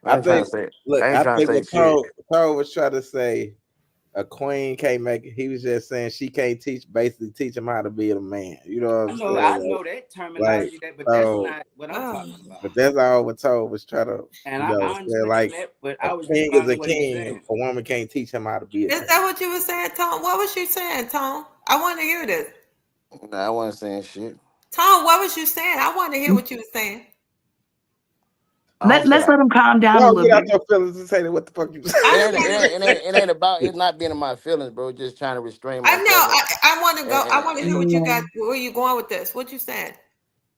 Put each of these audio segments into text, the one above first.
I ain't trying think. to say. Look, I ain't I trying to think say what shit. Tone was trying to say. A queen can't make it. He was just saying she can't basically teach him how to be a man. You know what I'm I saying? know that Like, terminology, but that's so, not what I'm talking about. but that's all what Toe was trying to, And you know, I say understand like that, but a I was king is a responding to what he's king. saying. A woman can't teach him how to be a Is king. that what you were saying, Tone? What was you saying, Tone? I want to hear this. Nah, I wasn't saying shit. Tone, what was you saying? I want to hear what you were saying. I don't feel Let's like let him calm down a Don't little get out bit. your feelings and say what the fuck you I it just ain't. It want to. ain't. It ain't. It ain't about. It's not being in my feelings, bro. Just trying to restrain I know. myself. I want to go. I want to hear what you Yeah. got. Where you going with this? What you saying?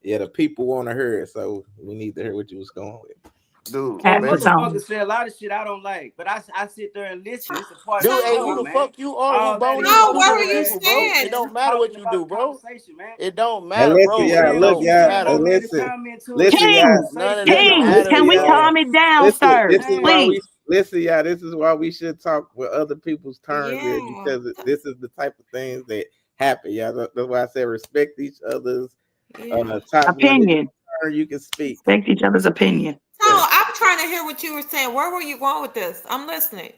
Yeah, the people want to hear it, so we need to hear what you was going with. Dude, Oh, After basically. Tone. motherfuckers say a lot of shit I don't like, but I sit there and listen. It's a part of the Dude, hey, Tone. who show, the man. fuck you are? Who All that bone is, these No, I'm what stupid were just you ass saying, people? shit, It saying? man. don't Just matter what talking you about do, the bro. conversation, man. It don't And matter, listen, bro. Shit, y'all, It man. look, If you don't y'all, feel and like matter. making a listen, comment to a listen, topic, y'all, King, just say None of something, this King, man. listen, matter, can we y'all. bro. calm it down, Listen, sir? this is why Damn. Please. we listen, y'all. This is why we should talk with other people's terms here Yeah. because this is the type of things that happen. Yeah, that's why I say respect each other's Yeah. top when it's Opinion. your turn, you can speak. Respect each other's opinion. Yeah. Tone, I'm trying to hear what you were saying. Where were you going with this? I'm listening.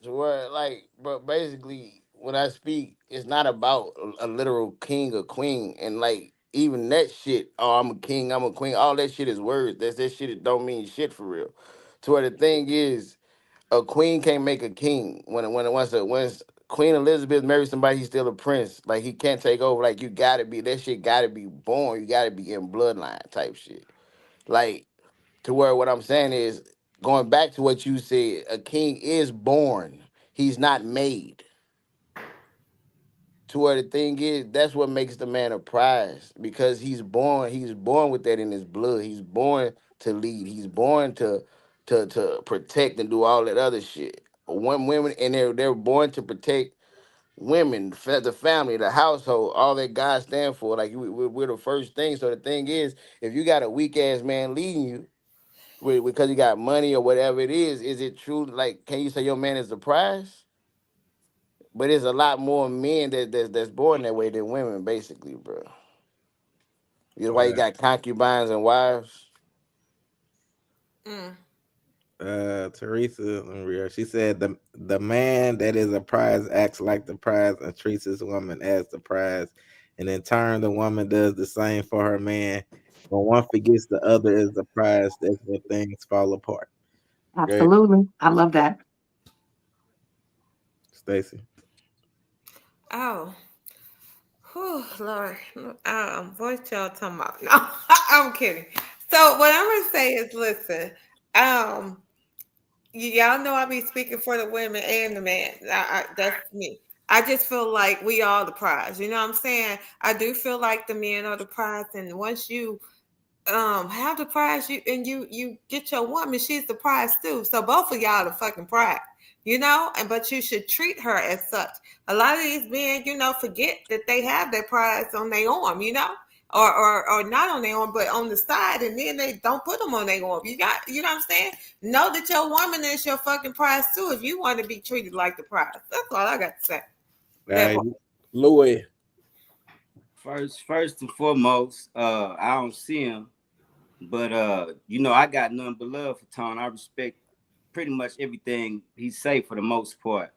So where, like, but basically, when I speak, it's not about a literal king or queen, and like even that shit. Oh, I'm a king, I'm a queen. All that shit is words. That shit. It don't mean shit for real. To where the thing is, a queen can't make a king. Once Queen Elizabeth marries somebody, he's still a prince. Like he can't take over. Like you gotta be that shit. Gotta be born. You gotta be in bloodline type shit. Like to where what I'm saying is going back to what you said. A king is born. He's not made. To where the thing is, that's what makes the man a prize because he's born. He's born with that in his blood. He's born to lead. He's born to protect and do all that other shit. When women and they're born to protect women, the family, the household, all that God stand for. Like we're the first thing. So the thing is, if you got a weak ass man leading you because you got money or whatever it is it true? Like, can you say your man is the prize? But there's a lot more men that's born that way than women, basically, bro. That's why you got concubines and wives. Mm. Teresa, she said the man that is a prize acts like the prize and treats his woman as the prize, and in turn, the woman does the same for her man. When one forgets the other is the prize, that's when things fall apart. Great, Absolutely. I love that. Stacy. Oh. Whew, Lord. What y'all talking about? No, I'm kidding. So what I'm gonna say is, listen, um, y'all know I be speaking for the women and the man. That's me. I just feel like we all the prize. You know what I'm saying? I do feel like the men are the prize, and once you have the prize, you get your woman, she's the prize too. So both of y'all the fucking prize. You know, and but you should treat her as such. A lot of these men, forget that they have their prize on their arm, or not on their arm, but on the side, and then they don't put them on their arm. You know what I'm saying? Know that your woman is your fucking prize too. If you want to be treated like the prize, that's all I got to say. All That right, part. Louis. First and foremost, I don't see him, but I got nothing but love for Tone. I respect pretty much everything he say for the most part.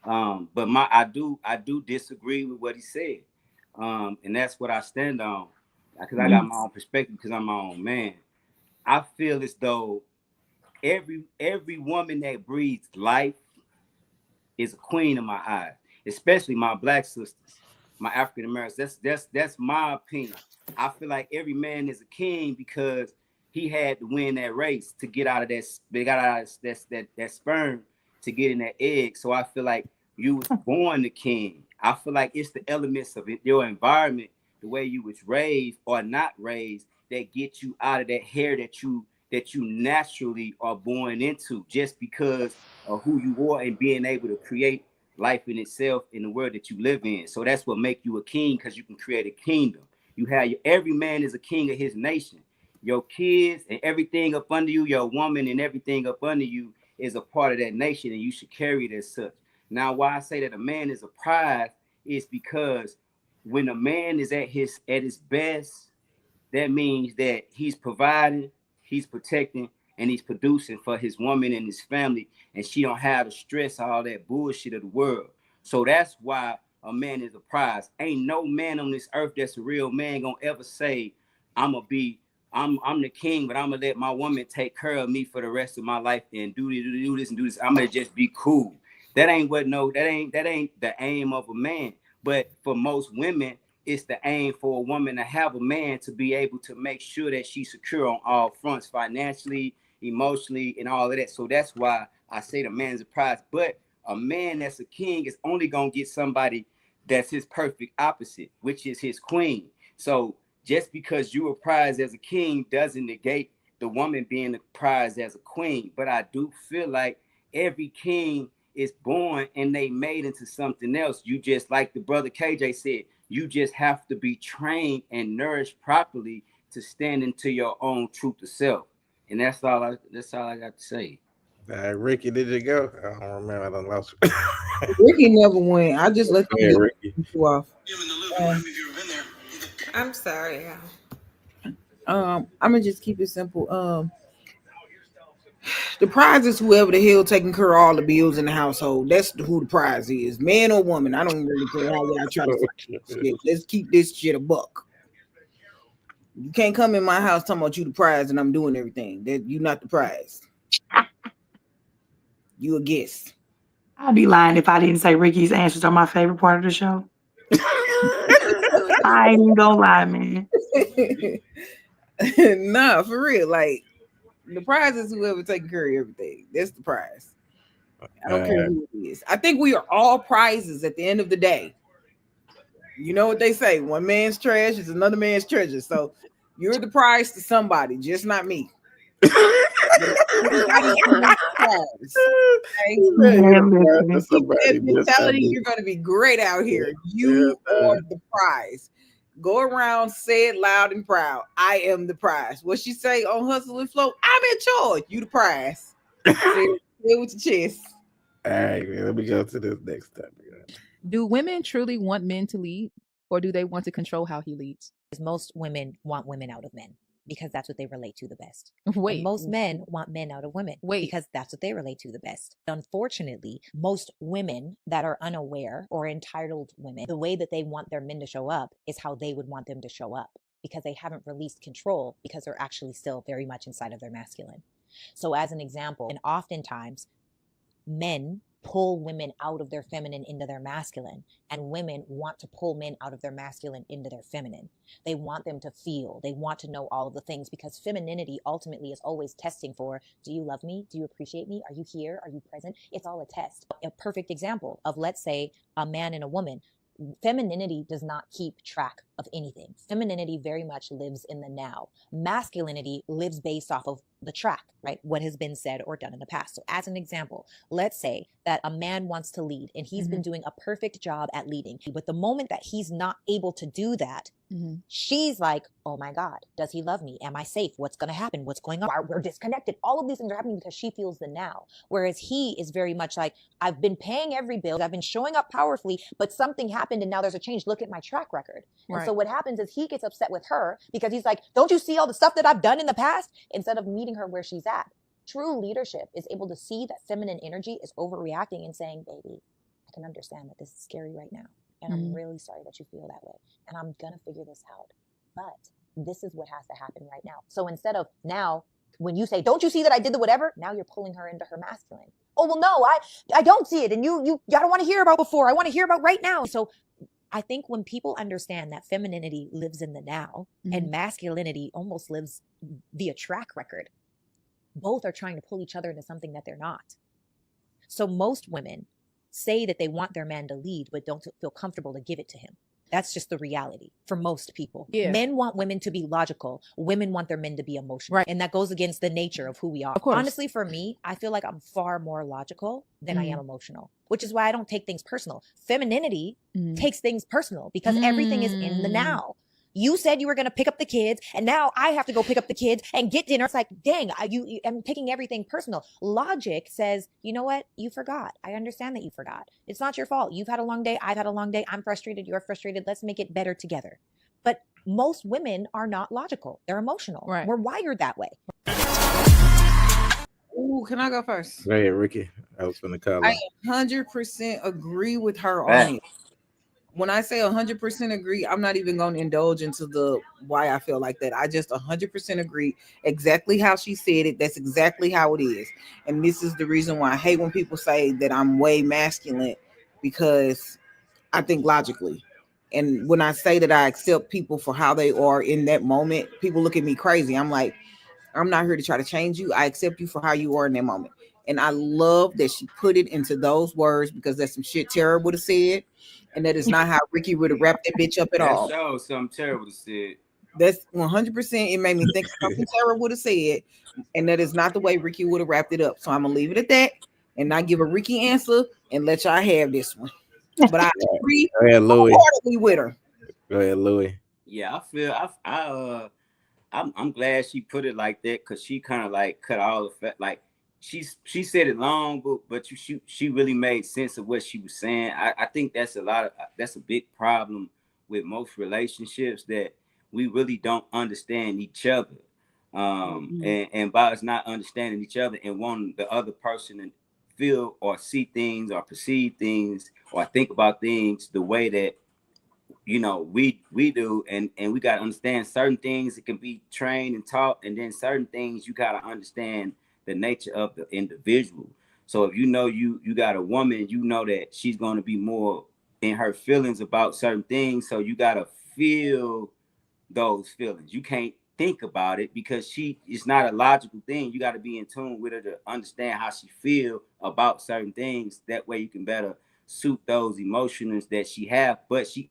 But I do disagree with what he said. And that's what I stand on. Because I got Mm. my own perspective because I'm my own man. I feel as though every woman that breathes life is a queen in my eyes, especially my black sisters, my African Americans. That's my opinion. I feel like every man is a king because he had to win that race to get out of that. They got out of that sperm to get in that egg. So I feel like you was born the king. I feel like it's the elements of it, your environment, the way you was raised or not raised, that get you out of that hair that you naturally are born into, just because of who you are and being able to create life in itself in the world that you live in. So that's what make you a king, because you can create a kingdom. You have every man is a king of his nation. Your kids and everything up under you, your woman and everything up under you is a part of that nation, and you should carry it as such. Now, why I say that a man is a prize is because when a man is at his best, that means that he's providing, he's protecting, and he's producing for his woman and his family, and she don't have to stress all that bullshit of the world. So that's why a man is a prize. Ain't no man on this earth that's a real man gonna ever say, I'm the king, but I'm gonna let my woman take care of me for the rest of my life and do this and do this. I'm gonna just be cool. That ain't the aim of a man. But for most women, it's the aim for a woman to have a man to be able to make sure that she's secure on all fronts, financially, emotionally, and all of that. So that's why I say the man's a prize. But a man that's a king is only gonna get somebody that's his perfect opposite, which is his queen. So just because you were prized as a king doesn't negate the woman being prized as a queen. But I do feel like every king is born and they made into something else. You just, like the brother KJ said, you just have to be trained and nourished properly to stand into your own truth of self. And that's all I got to say. Ricky, did you go? I don't remember. I done lost. Ricky never went. I just let them Yeah, get Ricky. you off. I'm sorry, y'all. I'm gonna just keep it simple. The prize is whoever the hell taking care of all the bills in the household. That's who the prize is, man or woman. I don't really care how y'all try to fight this shit. Let's keep this shit a buck. You can't come in my house talking about you the prize and I'm doing everything. That you not the prize. You a guest. I'd be lying if I didn't say Ricky's answers are my favorite part of the show. I ain't even gonna lie, man. Nah, for real. Like, the prize is whoever taking care of everything. That's the prize. I don't care who it is. I think we are all prizes at the end of the day. You know what they say? One man's trash is another man's treasure. So you're the prize to somebody, just not me. Everybody's the prize. Okay? Keep that mentality, you're going to be great out here. You are the prize. Go around, say it loud and proud. I am the prize. What she say on Hustle and Flow? I'm in charge. You the prize. Say it with your chest. All right, man. Let me go to this next topic. Do women truly want men to lead, or do they want to control how he leads? Most women want women out of men because that's what they relate to the best. Wait, and most men want men out of women because that's what they relate to the best. Unfortunately, most women that are unaware or entitled women, the way that they want their men to show up is how they would want them to show up because they haven't released control because they're actually still very much inside of their masculine. So as an example, and oftentimes men pull women out of their feminine into their masculine, and women want to pull men out of their masculine into their feminine. They want them to feel, they want to know all of the things, because femininity ultimately is always testing for, do you love me? Do you appreciate me? Are you here? Are you present? It's all a test. A perfect example of, let's say, a man and a woman. Femininity does not keep track of anything. Femininity very much lives in the now. Masculinity lives based off of the track, right? What has been said or done in the past. So as an example, let's say that a man wants to lead and he's been doing a perfect job at leading. But the moment that he's not able to do that, she's like, oh my God, does he love me? Am I safe? What's going to happen? What's going on? We're disconnected. All of these things are happening because she feels the now. Whereas he is very much like, I've been paying every bill. I've been showing up powerfully, but something happened and now there's a change. Look at my track record. And so what happens is he gets upset with her because he's like, don't you see all the stuff that I've done in the past? Instead of meeting her where she's at. True leadership is able to see that feminine energy is overreacting and saying, baby, I can understand that this is scary right now. And I'm really sorry that you feel that way. And I'm going to figure this out. But this is what has to happen right now. So instead of now, when you say, don't you see that I did the whatever? Now you're pulling her into her masculine. Oh, well, no, I don't see it. And you don't want to hear about before. I want to hear about right now. So I think when people understand that femininity lives in the now and masculinity almost lives via track record, both are trying to pull each other into something that they're not. So most women say that they want their man to lead, but don't feel comfortable to give it to him. That's just the reality for most people. Yeah. Men want women to be logical. Women want their men to be emotional. Right. And that goes against the nature of who we are. Of course. Honestly, for me, I feel like I'm far more logical than I am emotional, which is why I don't take things personal. Femininity takes things personal because everything is in the now. You said you were going to pick up the kids, and now I have to go pick up the kids and get dinner. It's like, dang, I'm taking everything personal. Logic says, you know what? You forgot. I understand that you forgot. It's not your fault. You've had a long day. I've had a long day. I'm frustrated. You're frustrated. Let's make it better together. But most women are not logical. They're emotional. Right. We're wired that way. can I go first? Go ahead, Ricky. I was finna call I on. 100% agree with her on Fact. it. When I say 100% agree, I'm not even going to indulge into the why I feel like that. I just 100% agree exactly how she said it. That's exactly how it is. And this is the reason why I hate when people say that I'm way masculine, because I think logically. And when I say that I accept people for how they are in that moment, people look at me crazy. I'm like, I'm not here to try to change you. I accept you for how you are in that moment. And I love that she put it into those words, because that's some shit Tara would have said. And that is not how Ricky would have wrapped that bitch up at That all. shows something terrible to say. That's 100%. It made me think of something Tara would have said. And that is not the way Ricky would have wrapped it up. So I'm going to leave it at that and not give a Ricky answer and let y'all have this one. But I agree Go ahead, Louis. wholeheartedly with her. Go ahead, Louis. Yeah, I feel I'm glad she put it like that because she kind of like cut all the like she said it long, but she really made sense of what she was saying. I think that's a big problem with most relationships, that we really don't understand each other. And by us not understanding each other and wanting the other person to feel or see things or perceive things or think about things the way that we do, and we got to understand certain things. It can be trained and taught, and then certain things you got to understand the nature of the individual. So if you got a woman, you know that she's going to be more in her feelings about certain things, so you got to feel those feelings. You can't think about it because it's not a logical thing. You got to be in tune with her to understand how she feel about certain things. That way you can better suit those emotions that she have. But she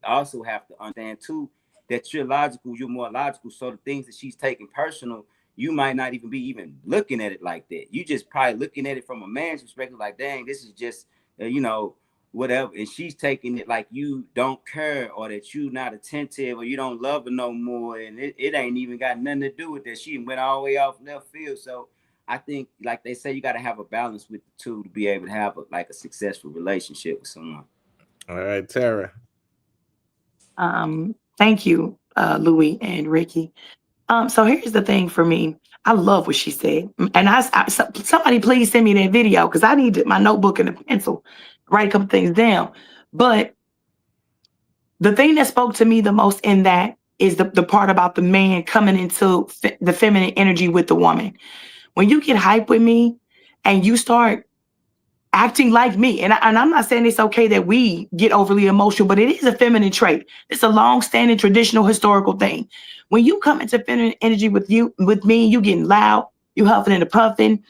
also have to understand too that you're more logical. So the things that she's taking personal, you might not even looking at it like that. You just probably looking at it from a man's perspective, like, dang, this is just whatever. And she's taking it like you don't care, or that you not attentive, or you don't love her no more. And it ain't even got nothing to do with that. She went all the way off left field. So I think, like they say, you got to have a balance with the two to be able to have a successful relationship with someone. All right, Tara. Thank you, Louis and Ricky. So here's the thing for me. I love what she said, and somebody please send me that video because I need my notebook and a pencil, write a couple things down. But the thing that spoke to me the most in that is the part about the man coming into the feminine energy with the woman. When you get hype with me and you start acting like me. And I'm not saying it's okay that we get overly emotional, but it is a feminine trait. It's a long-standing traditional historical thing. When you come into feminine energy with me, you getting loud, you huffing and puffing.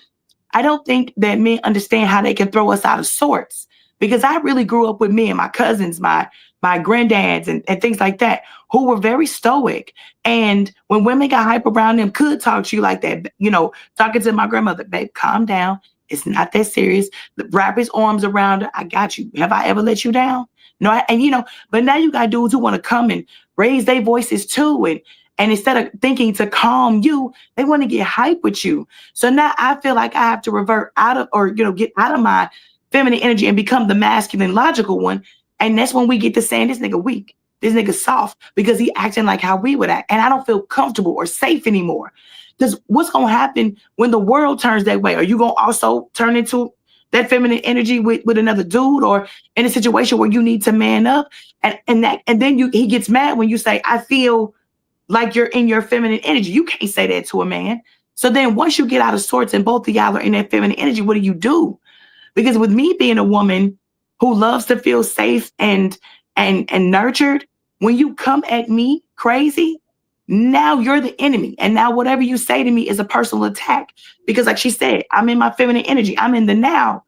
I don't think that men understand how they can throw us out of sorts, because I really grew up with me and my cousins, my granddads and things like that, who were very stoic. And when women got hype around them, could talk to you like that, talking to my grandmother, babe, calm down. It's not that serious. Wrap his arms around her. I got you. Have I ever let you down? No. But now you got dudes who want to come and raise their voices too. And instead of thinking to calm you, they want to get hype with you. So now I feel like I have to revert out of, or, get out of my feminine energy and become the masculine, logical one. And that's when we get to saying this nigga weak, this nigga soft, because he acting like how we would act. And I don't feel comfortable or safe anymore. Because what's going to happen when the world turns that way? Are you going to also turn into that feminine energy with another dude, or in a situation where you need to man up? And then he gets mad when you say, I feel like you're in your feminine energy. You can't say that to a man. So then once you get out of sorts and both of y'all are in that feminine energy, what do? Because with me being a woman who loves to feel safe and nurtured, when you come at me crazy, now you're the enemy. And now whatever you say to me is a personal attack. Because like she said, I'm in my feminine energy. I'm in the now.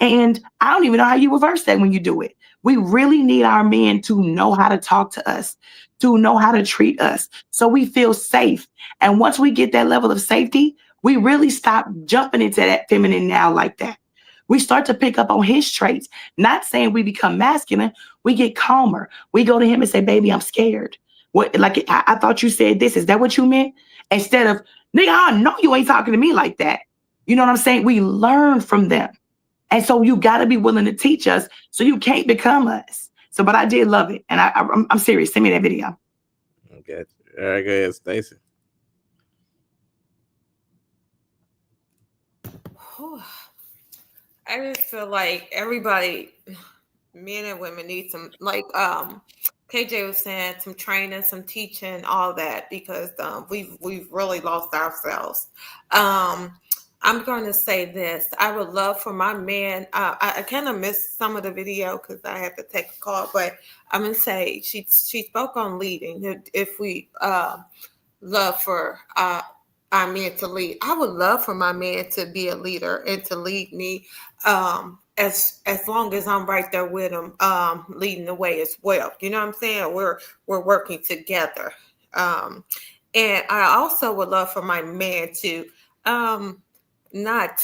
And I don't even know how you reverse that when you do it. We really need our men to know how to talk to us, to know how to treat us, so we feel safe. And once we get that level of safety, we really stop jumping into that feminine now like that. We start to pick up on his traits, not saying we become masculine. We get calmer. We go to him and say, baby, I'm scared. What, like, I thought you said this. Is that what you meant? Instead of, nigga, I know you ain't talking to me like that. You know what I'm saying? We learn from them. And so you got to be willing to teach us, so you can't become us. So, but I did love it. And I'm serious. Send me that video. Okay. All right, go ahead, Stacy. whew, I just feel like everybody, men and women, need some, like KJ was saying, some training, some teaching, all that, because we've really lost ourselves. Um, I'm going to say this: I would love for my man. I kind of missed some of the video because I had to take a call, but I'm gonna say she spoke on leading. If we love for our men to lead. I would love for my man to be a leader and to lead me, as long as I'm right there with him, leading the way as well. You know what I'm saying? We're working together. Um, and I also would love for my man to not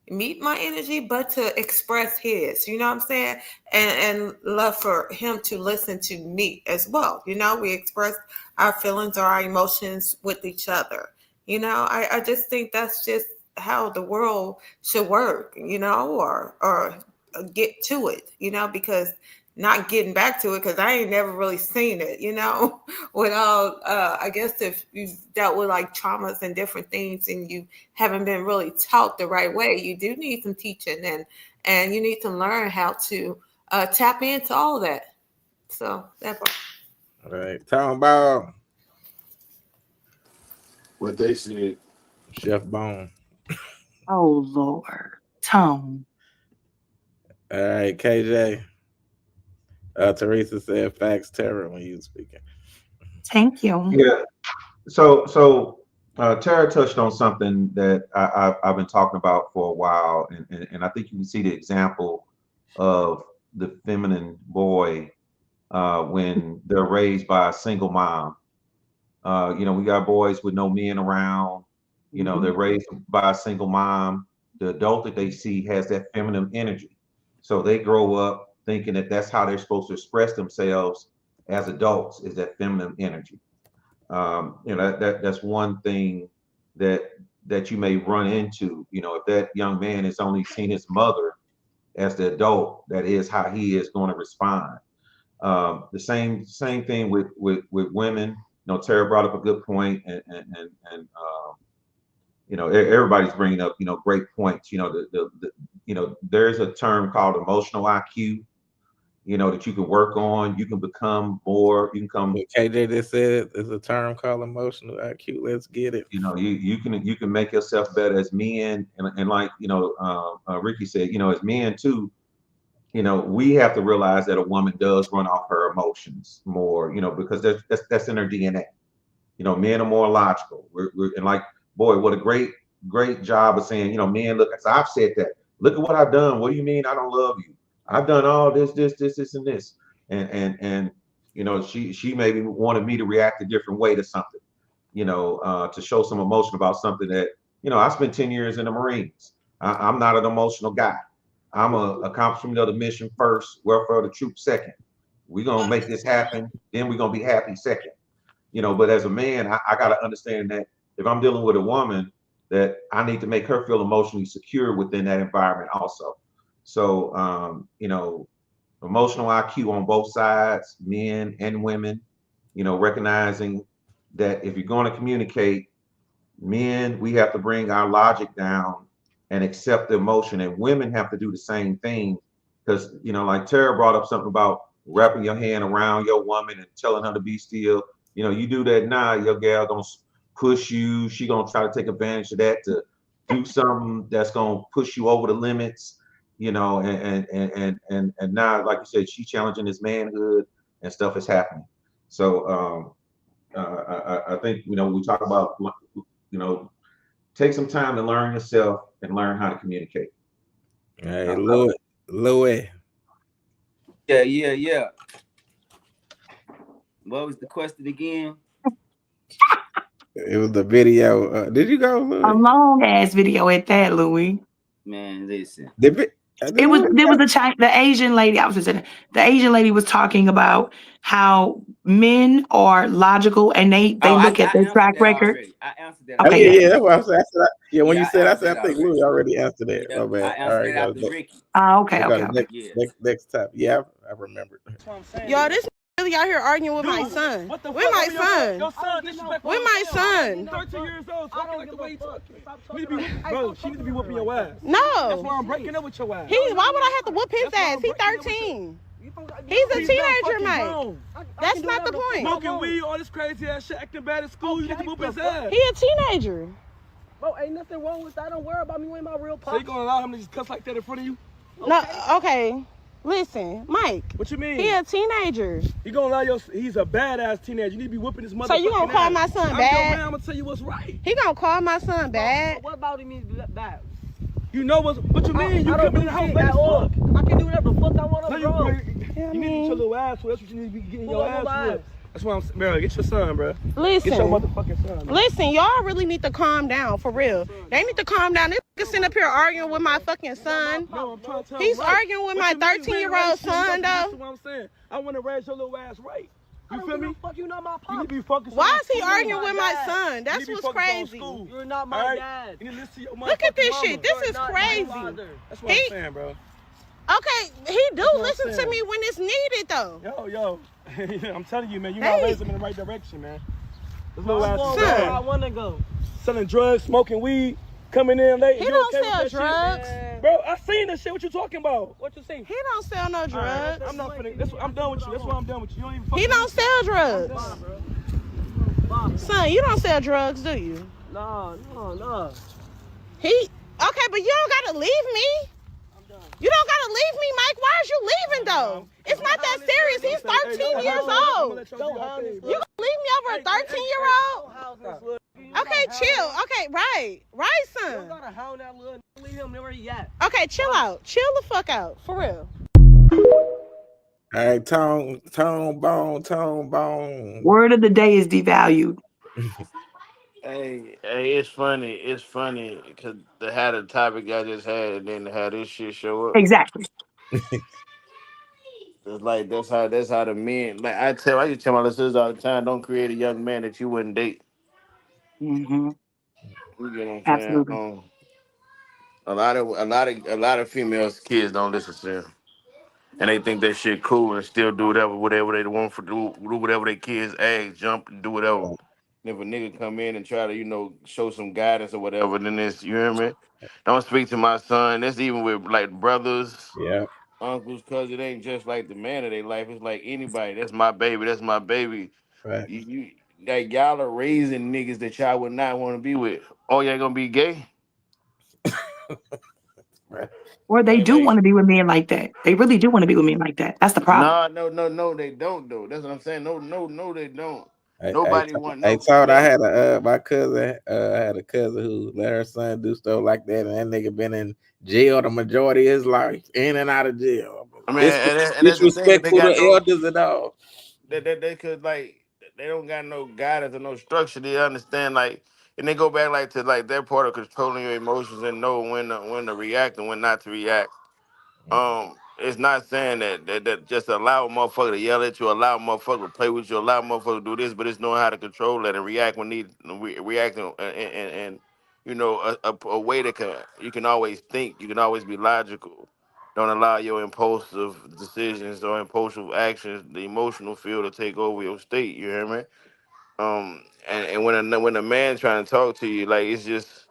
meet my energy, but to express his, you know what I'm saying? And love for him to listen to me as well. You know, we express our feelings or our emotions with each other. You know, I just think that's just how the world should work, you know, or get to it, you know, because not getting back to it, because I ain't never really seen it, you know, without I guess if you've dealt with like traumas and different things and you haven't been really taught the right way, you do need some teaching, and you need to learn how to tap into all that. So that part. All right, talking about What they said. Chef Bone. Oh Lord, Tone. All right, KJ. Teresa said facts terror when you speaking. Thank you. Yeah. So Tara touched on something that I've been talking about for a while, and I think you can see the example of the feminine boy when they're raised by a single mom. We got boys with no men around. They're raised by a single mom. The adult that they see has that feminine energy, so they grow up thinking that that's how they're supposed to express themselves as adults, is that feminine energy. That's one thing that you may run into. If that young man has only seen his mother as the adult, that is how he is going to respond. The same thing with women. Tara brought up a good point, and everybody's bringing up great points. There's a term called emotional IQ. That you can work on. You can become more. You can come. What KJ just said is a term called emotional IQ. Let's get it. You can make yourself better as men, and like Ricky said, as men too. We have to realize that a woman does run off her emotions more. Because that's in her DNA. Men are more logical. And like, boy, what a great job of saying, men, look, as I've said that, look at what I've done. What do you mean I don't love you? I've done all this, and this. And she maybe wanted me to react a different way to something, to show some emotion about something that, I spent 10 years in the Marines. I'm not an emotional guy. I'm a accomplishment of the mission first, welfare of the troops second. We're gonna make this happen, then we're gonna be happy second. But as a man, I got to understand that if I'm dealing with a woman, that I need to make her feel emotionally secure within that environment also. So emotional IQ on both sides, men and women, recognizing that if you're going to communicate, men, we have to bring our logic down and accept the emotion, and women have to do the same thing. Because like Tara brought up something about wrapping your hand around your woman and telling her to be still. You do that now, your gal gonna push you. She gonna try to take advantage of that to do something that's gonna push you over the limits. And now, like you said, she's challenging his manhood, and stuff is happening. So I think we talk about take some time to learn yourself and learn how to communicate. Hey, Louis. Yeah. What was the question again? It was the video. Did you go, A Louis? long ass video at that, Louis. Man, listen. It was there was the Asian lady. I was just saying, the Asian lady was talking about how men are logical and they Oh, look at I their answered track that record. already. I answered that Oh Okay, yeah, yeah. already. That's what I said. Yeah, when Yeah, you I said, I answered said, that I think already. Louis already answered that. Yeah, My I bad. All answered right, that go after Ricky. Okay, we go okay, to okay. Yeah. next time. Yeah, I remember. Y'all, this really out here arguing with my son. What the With fuck? my I'm son. your son disrespectful. With my son. 13 years old, talking like the way you talking. You need to be whooping, bro. She need to be whooping your ass. No. That's why I'm breaking up with your ass. Why would I have to whoop his ass? He's 13. He's a teenager, Mike. That's not the point. Smoking weed, all this crazy ass shit, acting bad at school. You need to whoop his ass. He a teenager. Bro, ain't nothing wrong with that. Don't worry about me. You ain't my real pop. So you gonna allow him to just cuss like that in front of you? No, okay. Listen, Mike. What you mean? He a teenager. You gonna allow he's a badass teenager. You need to be whooping his mother. So you gonna call my son bad? I'm gonna tell you what's right. He gonna call my son bad? What about him means bad? You know what you mean? You come in the house late as fuck. I can do whatever the fuck I want to You bro. need to get your little ass whooped. That's what you need to be getting your ass whooped. That's why I'm saying, bro, get your son, bro. Listen. Get your motherfucking son. Man. Listen, y'all really need to calm down, for real. They need to calm down. This nigga sitting up here arguing with my fucking son. No, I'm trying to tell He's him right. arguing with my 13-year-old son, though. That's what I'm saying. I want to raise your little ass right. You feel me? Fuck, you not my pop. You need to be focused. Why is he arguing with my son? That's what's crazy. You're not my dad. You need to listen to your Look at this mama. shit. This is crazy. That's what I'm saying, bro. Okay, he do listen to me when it's needed, though. Yo. I'm telling you, man, you gotta raise him in the right direction, man. This little ass is where I want to go. Selling drugs, smoking weed, coming in late. He don't sell drugs. Bro, I seen this shit. What you talking about? What you saying? He don't sell no drugs. I'm not finna. I'm done with you. That's why I'm done with you. You don't even. He don't sell drugs. Son, you don't sell drugs, do you? No. Okay, but you don't gotta leave me. You don't gotta leave me, Mike. Why is you leaving though? It's not that serious. He's 13 years old. You gonna leave me over a 13-year-old? Okay, chill. Okay, right, son. You gotta hound that little. Leave him where he at. Okay, chill out. Chill the fuck out, for real. All right, tone bone. Word of the day is devalued. Hey, it's funny. It's funny because they had a topic I just had, and then they had this shit show up. Exactly. It's like that's how the men. Like I used to tell my little sisters all the time, don't create a young man that you wouldn't date. Mm-hmm. You get what I'm saying? Absolutely. A lot of females kids don't listen to them, and they think that shit cool and still do whatever they want for do whatever their kids ask, jump and do whatever. And if a nigga come in and try to show some guidance or whatever, then it's you hear me. Don't speak to my son. That's even with like brothers. Yeah. Uncles, cause it ain't just like the man of their life. It's like anybody. That's my baby. That's my baby. Right. You like y'all are raising niggas that y'all would not want to be with. Oh, y'all gonna be gay? Right. Or they do want to be with men like that. They really do want to be with men like that. That's the problem. No, they don't though. That's what I'm saying. No, they don't. Hey, Nobody want no. Hey, told I had my cousin. I had a cousin who let her son do stuff like that, and that nigga been in jail the majority of his life, in and out of jail. I mean, and that's the thing. Disrespectful to elders and all. They could like they don't got no guidance or no structure. They understand like, and they go back like to like their part of controlling your emotions and know when to react and when not to react. It's not saying that just allow a motherfucker to yell at you, allow a motherfucker to play with you, allow a motherfucker to do this, but it's knowing how to control that and react when need react and a way that you can always think, you can always be logical. Don't allow your impulsive decisions or impulsive actions, the emotional field to take over your state. You hear me? And when a man trying to talk to you, like it's just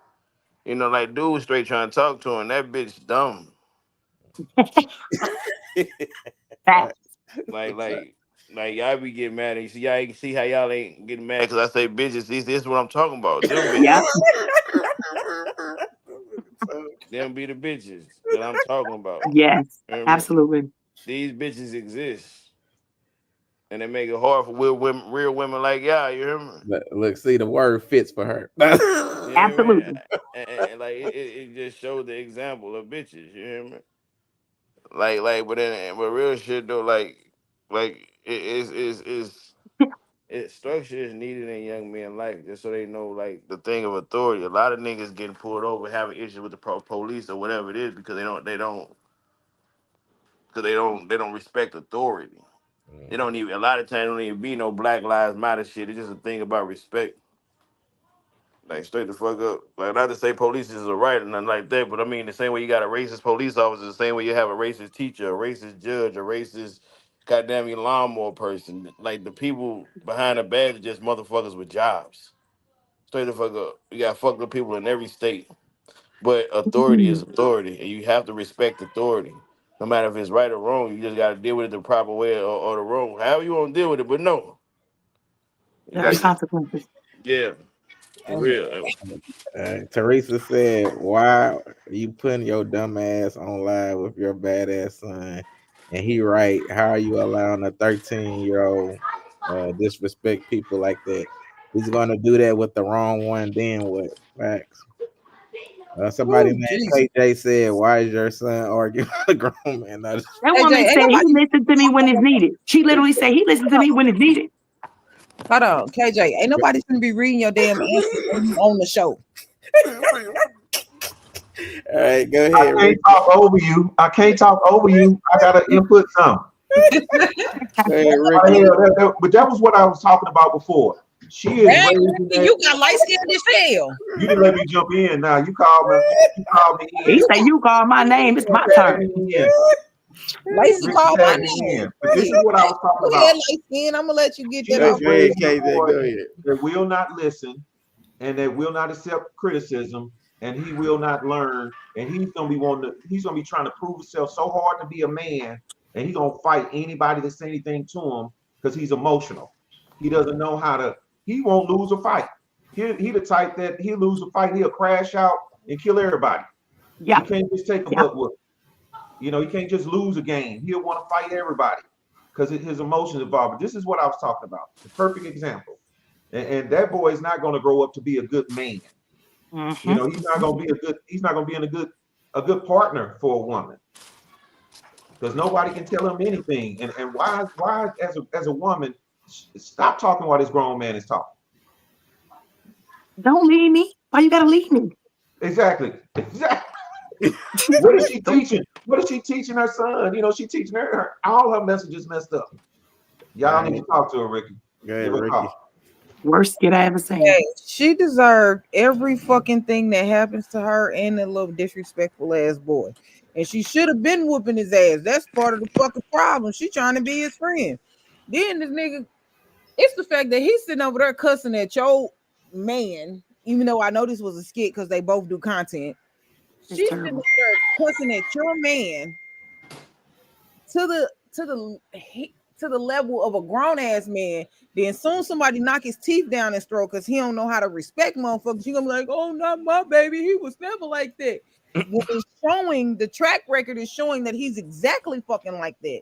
like dude straight trying to talk to him, that bitch dumb. Facts. Like y'all be getting mad, and you see y'all can see how y'all ain't getting mad because I say bitches. This is what I'm talking about. Them bitches. Yeah. Them be the bitches that I'm talking about. Yes. You know what I mean? Absolutely. These bitches exist, and they make it hard for real women like y'all. You hear me? Look, see, the word fits for her. You know what I mean? Absolutely. And like it just showed the example of bitches. You hear me? But real shit though, structure is needed in young men's life just so they know like the thing of authority. A lot of niggas getting pulled over having issues with the police or whatever it is because they don't respect authority. They don't even a lot of times don't even be no Black Lives Matter shit. It's just a thing about respect. Like straight the fuck up. Like not to say police is a right or nothing like that, but I mean the same way you got a racist police officer, the same way you have a racist teacher, a racist judge, a racist goddamn you lawnmower person. Like the people behind the badge are just motherfuckers with jobs. Straight the fuck up. You got fucked up people in every state. But authority is authority, and you have to respect authority. No matter if it's right or wrong, you just gotta deal with it the proper way or the wrong. However you want to deal with it, but no. You There are got consequences. yeah, for real. Teresa said, "Why are you putting your dumb ass on live with your badass son?" And he right, "How are you allowing a 13-year-old disrespect people like that? He's gonna do that with the wrong one. Then what?" Facts. Somebody Ooh, named Jesus. KJ said, "Why is your son arguing with a grown man?" No, That AJ, woman ain't said he nobody. listened to me when it's needed. She literally said he listened to me when it's needed. Hold on, KJ. Ain't nobody gonna be reading your damn answers when you on the show. all right, go I ahead, can't Ricky. talk over you. I can't talk over you. I gotta input some. Go ahead, Oh, Ricky. hell, but that was what I was talking about before. She is Dang, raising that. you got light skinned as hell. You didn't let me jump in. Now you called me. You called me He in. said, "You call my name. It's my Tag turn." me in. Lacey Ricky called my tagged me name. in. But this is what I was talking Go about. ahead, light skin. I'm gonna let you get She that Go, off. is go ahead, raising a KJ. boy Go ahead. that will not listen and that will not accept criticism, and he will not learn, and he's gonna be trying to prove himself so hard to be a man, and he's gonna fight anybody that say anything to him because he's emotional. He doesn't know how to. He won't lose a fight. He the type that he'll lose a fight, he'll crash out and kill everybody. He Yeah, can't just take a yeah. butt whoop. He can't just lose a game. He'll want to fight everybody because his emotions involved. But this is what I was talking about. The perfect example. And that boy is not going to grow up to be a good man. Mm-hmm. He's not going to be a good. He's not going to be in a good partner for a woman because nobody can tell him anything. And why as a woman stop talking while this grown man is talking. Don't leave me. Why you gotta leave me? Exactly. Exactly. What is she teaching? What is she teaching her son? She teaching her all her messages messed up. All Y'all need right, to talk to her, Ricky. go ahead, Give her a Ricky. call. Worst skit I ever seen. Hey, she deserved every fucking thing that happens to her and that little disrespectful ass boy. And she should have been whooping his ass. That's part of the fucking problem. She trying to be his friend. Then this nigga, it's the fact that he's sitting over there cussing at your man, even though I know this was a skit because they both do content. It's She's sitting over terrible. there cussing at your man to the level of a grown ass man. Then soon somebody knock his teeth down his throat because he don't know how to respect motherfuckers. You gonna be like, "Oh, not my baby. He was never like that." When it's showing, the track record is showing that he's exactly fucking like that.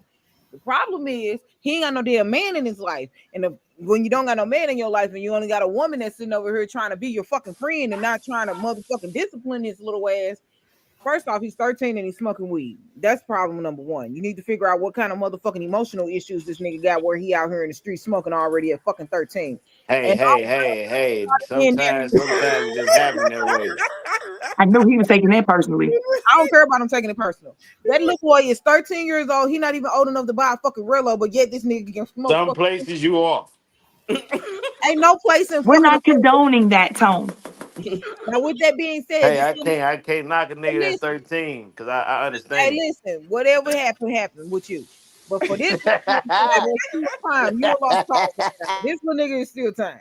The problem is he ain't got no damn man in his life. And when you don't got no man in your life and you only got a woman that's sitting over here trying to be your fucking friend and not trying to motherfucking discipline his little ass. First off, he's 13 and he's smoking weed. That's problem number one. You need to figure out what kind of motherfucking emotional issues this nigga got where he out here in the street smoking already at fucking 13. Hey, And hey, hey, hey. being that, Sometimes it just happen that way. I knew he was taking that personally. I don't care about him taking it personal. That little boy is 13 years old. He not even old enough to buy a fucking Rello, but yet this nigga can smoke Some fucking. places you off. Ain't no place in We're fucking. not condoning that tone. Now, with that being said, Hey, this I can't knock a nigga that's listen. 13 because I Hey, understand. listen. Whatever happened with you. But for this little nigga, there's still time. You don't lost cause. This little nigga is still time.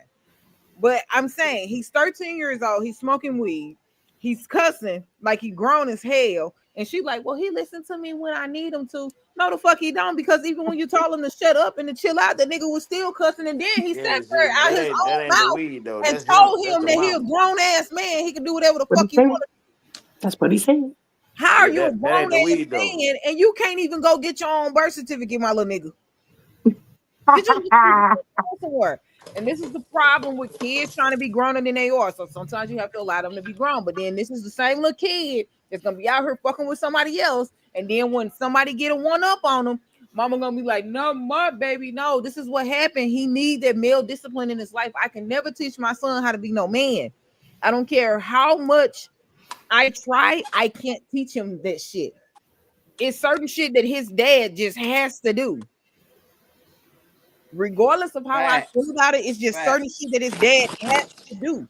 But I'm saying he's 13 years old. He's smoking weed. He's cussing like he grown as hell. And she like, well, he listened to me when I need him to. No, the fuck he don't. Because even when you told him to shut up and to chill out, the nigga was still cussing. And then he sat Yeah, there see, out his that own ain't the mouth weed though. and That's him. told That's him the that he a mama. grown ass man. He can do whatever the What he fuck he said. want. That's what he said. How are Yeah, you a that ain't grown the ass weed though. man and you can't even go get your own birth certificate, my little nigga? Did you go somewhere? And this is the problem with kids trying to be growner than they are. So sometimes you have to allow them to be grown. But then this is the same little kid that's gonna be out here fucking with somebody else. And then when somebody get a one up on them, mama gonna be like, "No, my baby, no. This is what happened. He need that male discipline in his life. I can never teach my son how to be no man. I don't care how much I try. I can't teach him that shit. It's certain shit that his dad just has to do." Regardless of how I feel Facts. about it, it's just certain Facts. shit that his dad has to do.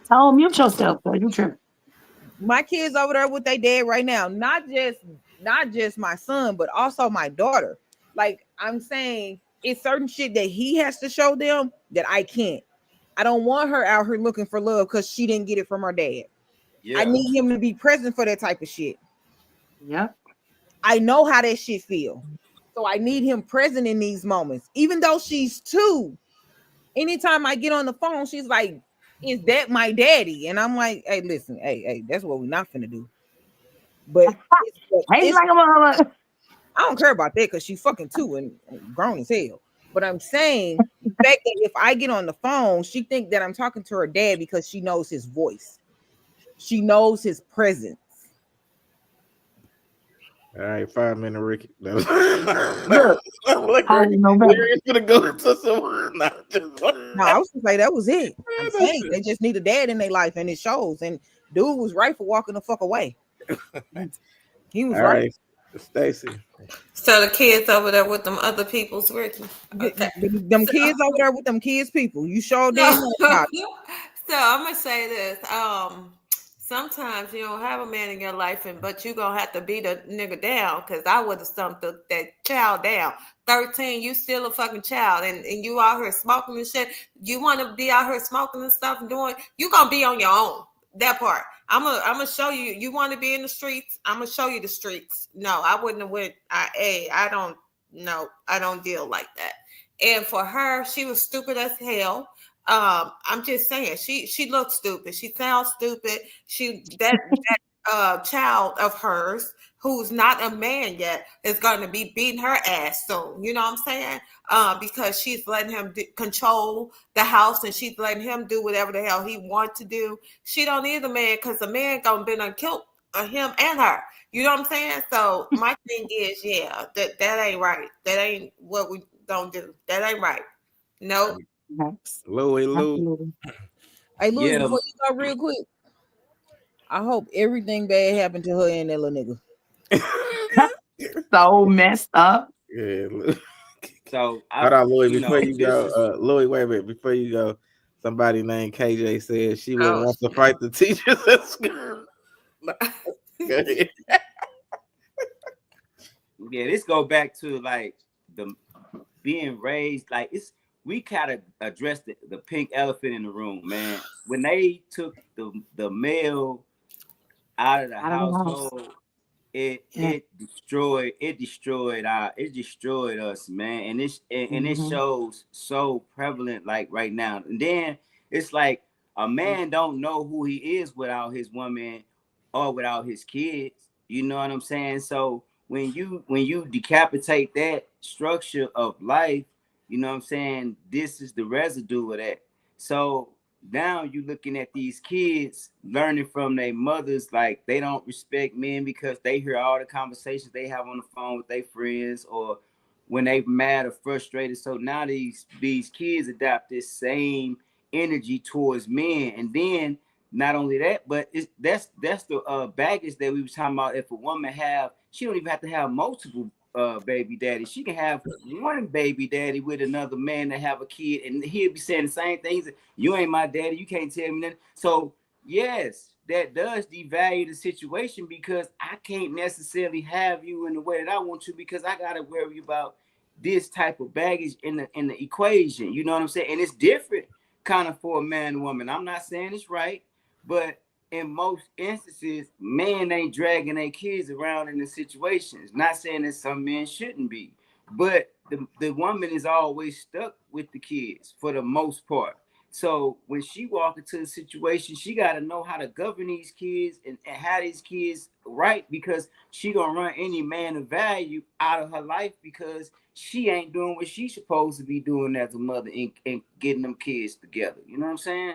Tell him mute yourself, though. You tripping. My kids over there with their dad right now, not just my son, but also my daughter. Like I'm saying it's certain shit that he has to show them that I can't. I don't want her out here looking for love because she didn't get it from her dad. I Yeah. need him to be present for that type of shit. Yep. I know how that shit feel. So I need him present in these moments. Even though she's two, anytime I get on the phone, she's like, "Is that my daddy?" And I'm like, "Hey, listen, hey, that's what we're not finna do." But Hey, it's like a mother. I don't care about that because she's fucking two and grown as hell. But I'm saying the fact that if I get on the phone, she think that I'm talking to her dad because she knows his voice. She knows his presence. All right, 5 minute Ricky. No, Look, look, I Ricky, didn't know better. we're gonna go into some. No, just, No, I was gonna say that was it. I'm saying they just need a dad in their life and it shows. And dude was right for walking the fuck away. He was all right. right, Stacy. So the kids over there with them other people's Ricky. Okay. Them So, kids over there with them kids people. You sure so, did know about it. so I'm gonna say this. Sometimes you don't have a man in your life, but you gonna have to beat a nigga down. Cause I would have stumped that child down. 13, you still a fucking child, and you out here smoking and shit. You want to be out here smoking and stuff and doing. You gonna be on your own. That part. I'm gonna show you. You want to be in the streets? I'm gonna show you the streets. No, I wouldn't have went. I don't. No, I don't deal like that. And for her, she was stupid as hell. I'm just saying, she looks stupid. She sounds stupid. That child of hers who's not a man yet is going to be beating her ass soon. You know what I'm saying? Because she's letting him control the house and she's letting him do whatever the hell he wants to do. She don't need a man because the man gonna be done killed him and her. You know what I'm saying? So my thing is, yeah, that ain't right. That ain't what we don't do. That ain't right. Nope. Yes, Louis, Lou. absolutely. Hey Louis, Yeah. before you go real quick, I hope everything bad happened to her and that little nigga. So messed up. Yeah, Lou. So I, Hold on, Louis. you Before know, you this go, is Louis, wait a minute. Before you go, somebody named KJ said she would Oh want to shit. fight the teachers at school. Go ahead. yeah. This go back to like the being raised. Like it's we gotta address the pink elephant in the room, man. When they took the male out of the Out of the house. household, it Yeah. it destroyed us, man. And it Hmm. shows so prevalent like right now. And then it's like a man don't know who he is without his woman or without his kids. You know what I'm saying? So when you decapitate that structure of life, you know what I'm saying, this is the residue of that. So now you looking at these kids learning from their mothers like they don't respect men because they hear all the conversations they have on the phone with their friends or when they mad or frustrated. So now these kids adopt this same energy towards men. And then not only that, but that's the baggage that we was talking about. If a woman have, she don't even have to have multiple baby daddy. She can have one baby daddy with another man that have a kid, and he'll be saying the same things. You ain't my daddy. You can't tell me nothing. So yes, that does devalue the situation because I can't necessarily have you in the way that I want to because I gotta worry about this type of baggage in the equation. You know what I'm saying? And it's different kind of for a man and woman. I'm not saying it's right, but in most instances, men ain't dragging their kids around in the situations. Not saying that some men shouldn't be, but the woman is always stuck with the kids for the most part. So when she walk into the situation, she got to know how to govern these kids and have these kids right because she gonna run any man of value out of her life because she ain't doing what she's supposed to be doing as a mother and getting them kids together. You know what I'm saying?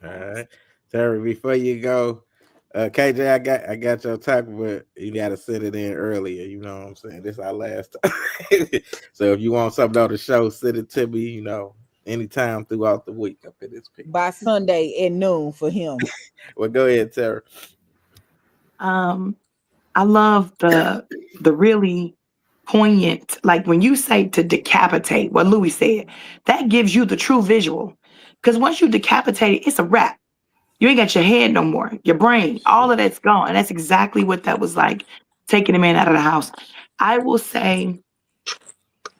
All right, Terry. Before you go, KJ, I got your topic, but you got to send it in earlier. You know what I'm saying? This our last time. So if you want something on the show, send it to me. Anytime throughout the week up in this By piece. Sunday at noon for him. Well, go ahead, Terry. Um, I love the really poignant, like when you say to decapitate, what Louis said, that gives you the true visual. Because once you decapitate it, it's a wrap. You ain't got your head no more, your brain, all of that's gone. And that's exactly what that was like, taking a man out of the house. I will say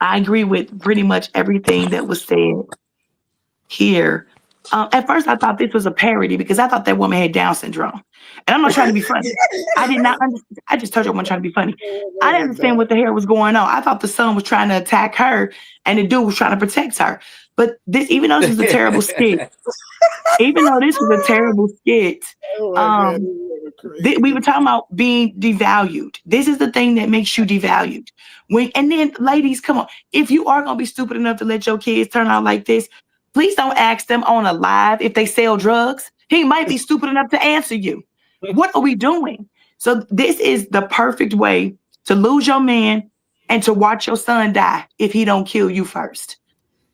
I agree with pretty much everything that was said here. At first, I thought this was a parody because I thought that woman had Down syndrome. And I'm not trying to be funny. I did not understand. I just told you I wasn't trying to be funny. I didn't understand what the hell was going on. I thought the son was trying to attack her and the dude was trying to protect her. But this, even though this was a terrible skit, even though this was a terrible skit, Oh my god, um, this is crazy. we were talking about being devalued. This is the thing that makes you devalued. When and then, ladies, come on. If you are gonna be stupid enough to let your kids turn out like this, please don't ask them on a live if they sell drugs. He might be stupid enough to answer you. What are we doing? So this is the perfect way to lose your man and to watch your son die if he don't kill you first.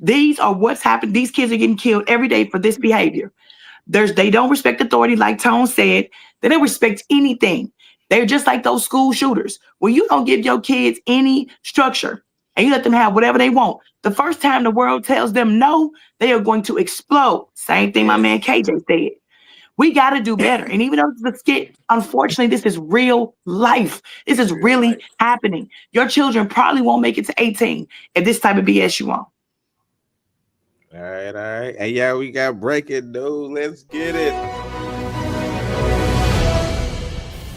These are what's happened. These kids are getting killed every day for this behavior. They don't respect authority, like Tone said. They don't respect anything. They're just like those school shooters. When you don't give your kids any structure and you let them have whatever they want, the first time the world tells them no, they are going to explode. Same thing my man Yes. KJ said. We got to do better. And even though it's a skit, unfortunately, this is real life. This is Real really life. happening. Your children probably won't make it to 18 if this type of BS you on. All right, all right. And yeah, we got breaking news. Let's get it.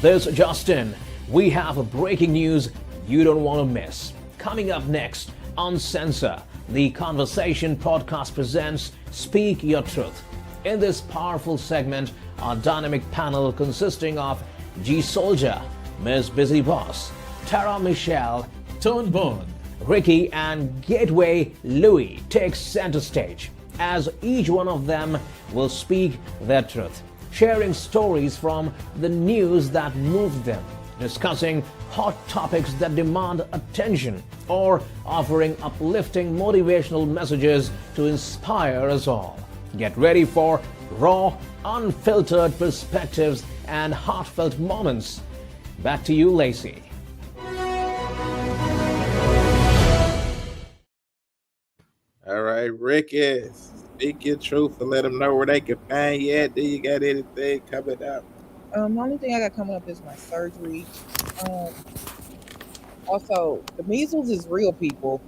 This is Justin. We have a breaking news you don't want to miss. Coming up next, Uncensored, the Conversation podcast presents Speak Your Truth. In this powerful segment, our dynamic panel consisting of G Soldier, Ms. Busy Boss, Tara Michelle, Tone Bone, Ricky, and Gateway Louie takes center stage as each one of them will speak their truth, sharing stories from the news that moved them, discussing hot topics that demand attention, or offering uplifting motivational messages to inspire us all. Get ready for raw, unfiltered perspectives and heartfelt moments. Back to you, Lacey. All right, Ricky, speak your truth and let them know where they can find you at. Do you got anything coming up? The only thing I got coming up is my surgery. Um, Also, the measles is real, people.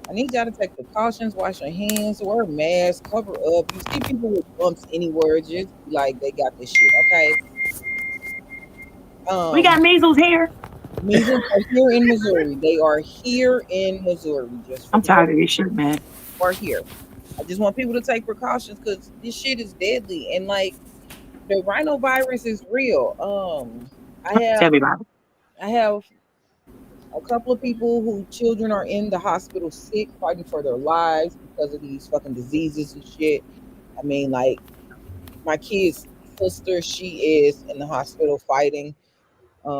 I need y'all to take precautions, wash your hands, wear a mask, cover up. You see people with bumps anywhere, just be like they got this shit, okay? We got Um, measles here. Measles are here in Missouri. They are here in Missouri, just for I'm the tired record, of this shit, man. are here. I just want people to take precautions because this shit is deadly. And like the rhinovirus is real. I have Tell me about it. I have a couple of people who children are in the hospital sick, fighting for their lives because of these fucking diseases and shit. I mean, like my kid's sister, she is in the hospital fighting.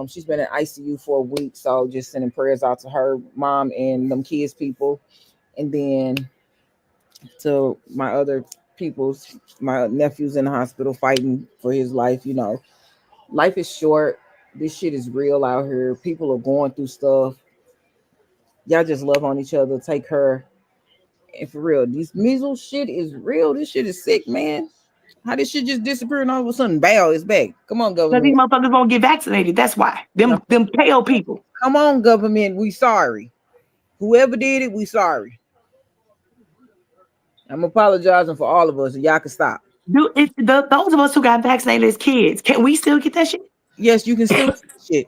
She's been in ICU for a week, so just sending prayers out to her mom and them kids people, and then to my other people's, my nephew's in the hospital fighting for his life. You know, life is short. This shit is real out here. People are going through stuff. Y'all just love on each other. Take her. And for real, these measles shit is real. This shit is sick, man. How this shit just disappear and all of a sudden, bow, is back. Come on, Because these government. motherfuckers won't get vaccinated. That's why. No, Them pale people. come on, government. We sorry. Whoever did it, we sorry. I'm apologizing for all of us, and y'all can stop. Those of us who got vaccinated as kids, can we still get that shit? Yes, you can still shit.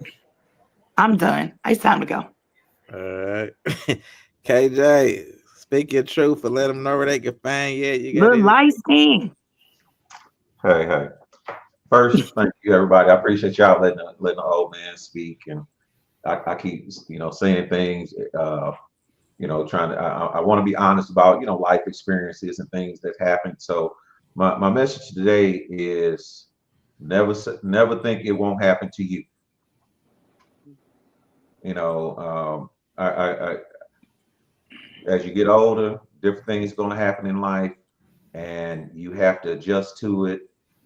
I'm done. It's time to go. All right. KJ, speak your truth and let them know where they can find you at. You got Little anything? light skin. Hey. First, thank you everybody. I appreciate y'all letting the old man speak, and I keep saying things. Trying to I want to be honest about life experiences and things that happened. So my message today is never think it won't happen to you. You know, I as you get older, different things are going to happen in life, and you have to adjust to it.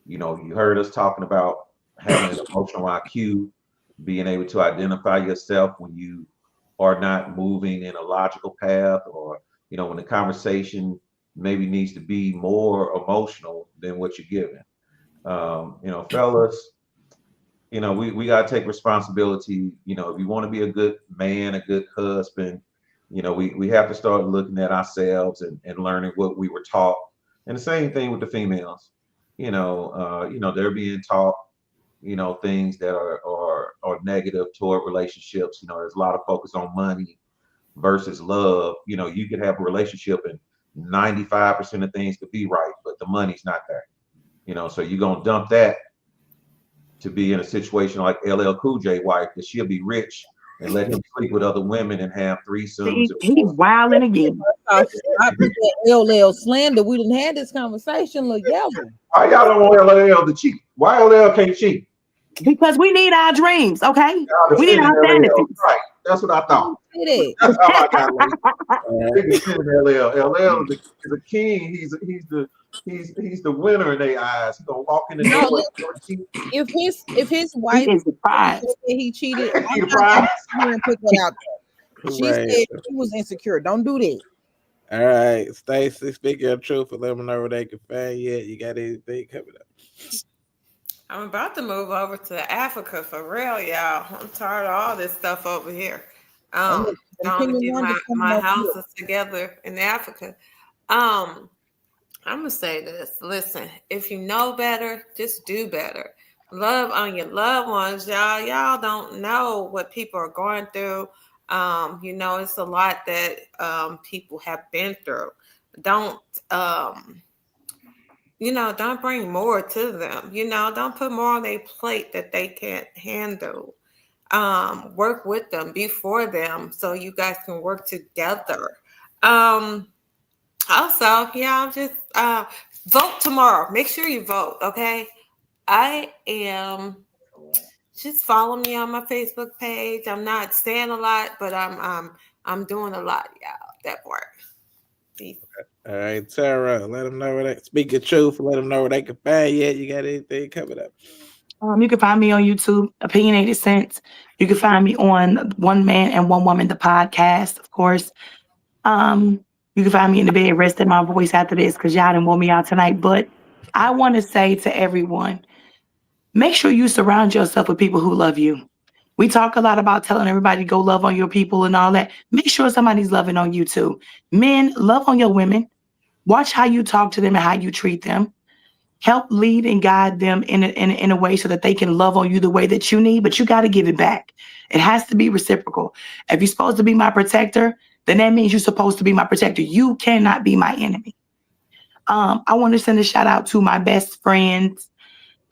You heard us talking about having an emotional IQ, being able to identify yourself when you are not moving in a logical path, or when the conversation maybe needs to be more emotional than what you're giving. Fellas, we got to take responsibility. If you want to be a good man, a good husband, We have to start looking at ourselves and learning what we were taught. And the same thing with the females. They're being taught, things that are negative toward relationships. There's a lot of focus on money versus love. You could have a relationship and 95% of things could be right, but the money's not there. So you're gonna dump that to be in a situation like LL Cool J wife, that she'll be rich and let him sleep with other women and have threesomes. He wilding again. Stop with that LL slander. We didn't have this conversation, look, yellow. Why y'all don't want LL to cheat? Why LL can't cheat? Because we need our dreams, okay? Y'all We need defending our LL. fantasies. Right. That's what I thought. Say That's how I got late. Uh, They defending LL. LL is a king. He's the winner in their eyes. He's gonna walk in the that. No, door. if his He wife is the prize. said he cheated, I'm He the not gonna prize. sit here and put that out there. She right. said she was insecure. Don't do that. All right, Stacy, speak your truth and let them know where they can find you. You got anything coming up? I'm about to move over to Africa for real, y'all. I'm tired of all this stuff over here. And look, them Trying to Kenyan get wonders coming my over here. houses together in Africa. Um, I'm gonna say this. Listen, if you know better, just do better. Love on your loved ones, y'all. Y'all don't know what people are going through. It's a lot that people have been through. Don't um, don't bring more to them. Don't put more on their plate that they can't handle. Work with them, be for them, so you guys can work together. Um, Also, yeah, I'm just vote tomorrow. Make sure you vote, okay? I am just follow me on my Facebook page. I'm not saying a lot, but I'm doing a lot, y'all. That part. Peace. All right, Tara, let them know where they speak your truth. Let them know where they can find you. You got anything coming up? You can find me on YouTube, Opinionated Sense. You can find me on One Man and One Woman, the podcast, of course. Um, you can find me in the bed resting my voice after this because y'all didn't want me out tonight. But I want to say to everyone, make sure you surround yourself with people who love you. We talk a lot about telling everybody to go love on your people and all that. Make sure somebody's loving on you too. Men, love on your women. Watch how you talk to them and how you treat them. Help lead and guide them in a way so that they can love on you the way that you need, but you got to give it back. It has to be reciprocal. If you're supposed to be my protector, then that means you're supposed to be my protector. You cannot be my enemy. I want to send a shout out to my best friends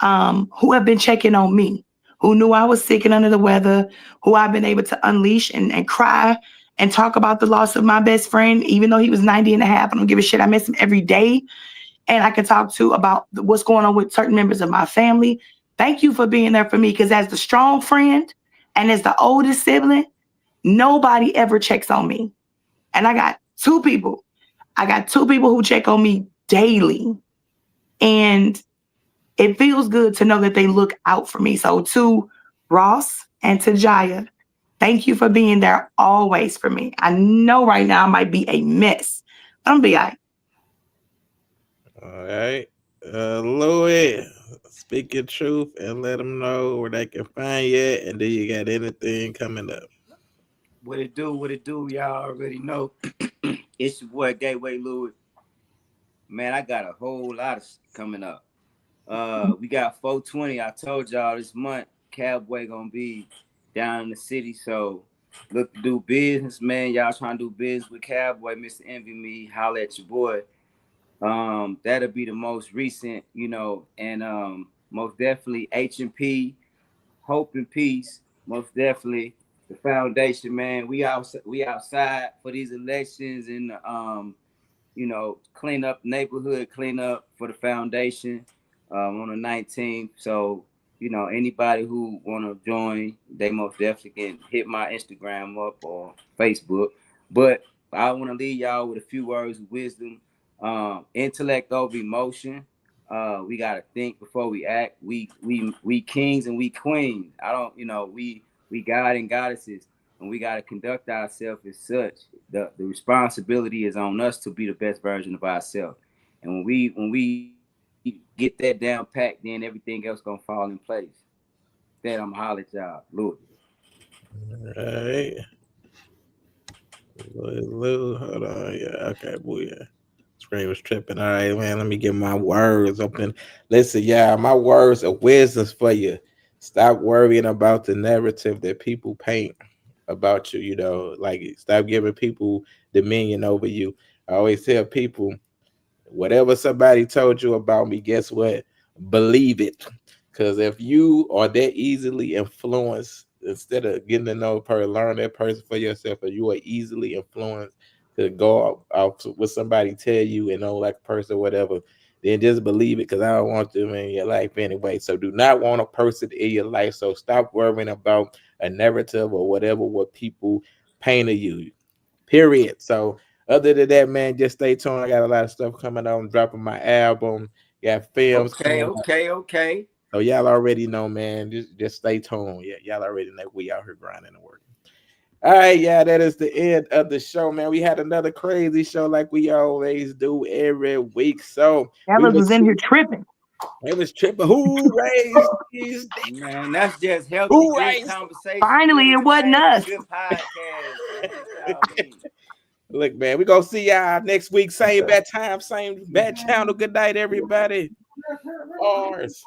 who have been checking on me, who knew I was sick and under the weather, who I've been able to unleash and cry and talk about the loss of my best friend, even though he was 90 and a half. I don't give a shit. I miss him every day. And I can talk to about what's going on with certain members of my family. Thank you for being there for me, because as the strong friend and as the oldest sibling, nobody ever checks on me. And I got two people. I got two people who check on me daily. And it feels good to know that they look out for me. So to Ross and to Jaya, thank you for being there always for me. I know right now I might be a mess. I'm gonna be all right. All right, Louis, speak your truth and let them know where they can find you. And do you got anything coming up? What it do? What it do? Y'all already know. It's your boy Gateway Louis. Man, I got a whole lot of coming up. We got 420. I told y'all this month, Cowboy gonna be down in the city. So look to do business, man. Y'all trying to do business with Cowboy, Mr. Envy Me, holla at your boy. That'll be the most recent, and most definitely H&P, Hope and Peace, most definitely the foundation, man. We outside for these elections and clean up neighborhood, clean up for the foundation on the 19th. So, anybody who want to join, they most definitely can hit my Instagram up or Facebook. But I want to leave y'all with a few words of wisdom. Intellect over emotion. We gotta think before we act. We kings and we queens. I don't, we God and goddesses, and we gotta conduct ourselves as such. The responsibility is on us to be the best version of ourselves. And when we get that down packed, then everything else gonna fall in place. That I'm holler at y'all, Lord. All right. Hold on, yeah, okay, boy, yeah. Screen was tripping. All right, man. Let me get my words open. Listen, yeah, my words of wisdom for you. Stop worrying about the narrative that people paint about you. You know, like stop giving people dominion over you. I always tell people, whatever somebody told you about me, guess what? Believe it. Because if you are that easily influenced, instead of getting to know a person, learn that person for yourself, or you are easily influenced to go out with somebody tell you and don't like a person, whatever, then just believe it. Because I don't want them in your life anyway. So do not want a person in your life. So stop worrying about a narrative or whatever what people paint of you. Period. So other than that, man, just stay tuned. I got a lot of stuff coming on. I'm dropping my album. Got films Okay, coming up. okay, okay. So y'all already know, man. Just stay tuned. Yeah, y'all already know we out here grinding and working. All right, yeah, that is the end of the show, man. We had another crazy show like we always do every week. So we Fellas will was in see. here tripping. It was tripping. Who raised these? Man, that's just healthy, Who good raised? conversation, Finally, good it wasn't entertainment, us. good podcast, man. That's all we need. Look, man, we gonna see y'all next week. Same bad time, same bad channel. Good night, everybody. Bars.